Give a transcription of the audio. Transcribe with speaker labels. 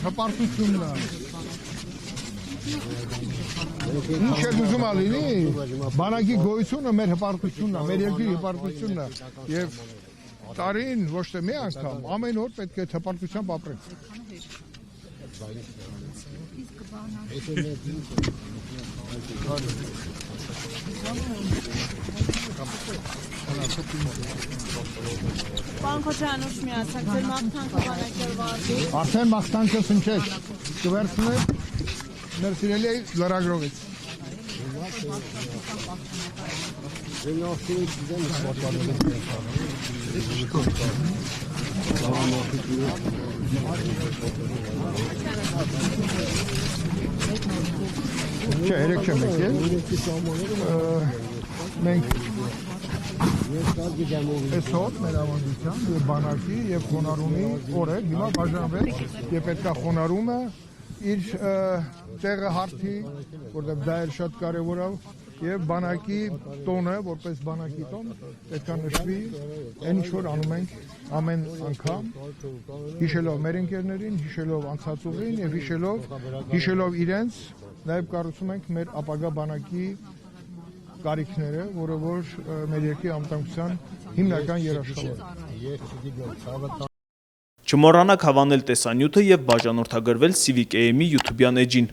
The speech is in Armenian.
Speaker 1: հպարտությունն է։ Ինչ է ուզում ալինի, բանակի գոյությունը մեր հպարտությունն է, մեր երկրի հպարտությունն է, և տարին ոչ թե մի անգամ, ամեն օր պետք է հպարտությամբ ապրենք։
Speaker 2: Պարոն Քոչարյան, ուշ միացեք, ձեր մաղթանքը բանակել վարդի։
Speaker 1: Արդեն մաղթանքը սնչեց, կվերցնեք մեր սիրելի լրագրողից։ Չէ, երեք չեմ եկել, մենք այսօր մեր ավանդության և բանակի և խոնարհումի օր է, հիմա բաժանվել և պետք է խոնարհումը իր տեղը հարթի, որտեղ դա էլ շատ կարևոր է, և բանակի տոնը, որպես բանակի տոն, պետք է նշվի այն ինչ որ անում ենք ամեն անգամ, հիշելով մեր ընկերներին, հիշելով անցած ուղին և հիշելով իրենց, նաև կառուցում ենք մեր ապագա բանակի կարիքները, որը որ մեր երկրի անվտանգության հիմնական երաշխավորն է։
Speaker 3: Չմոռանաք հավանել տեսանյութը և բաժանորդագրվել Civic AM-ի YouTube-յան էջին։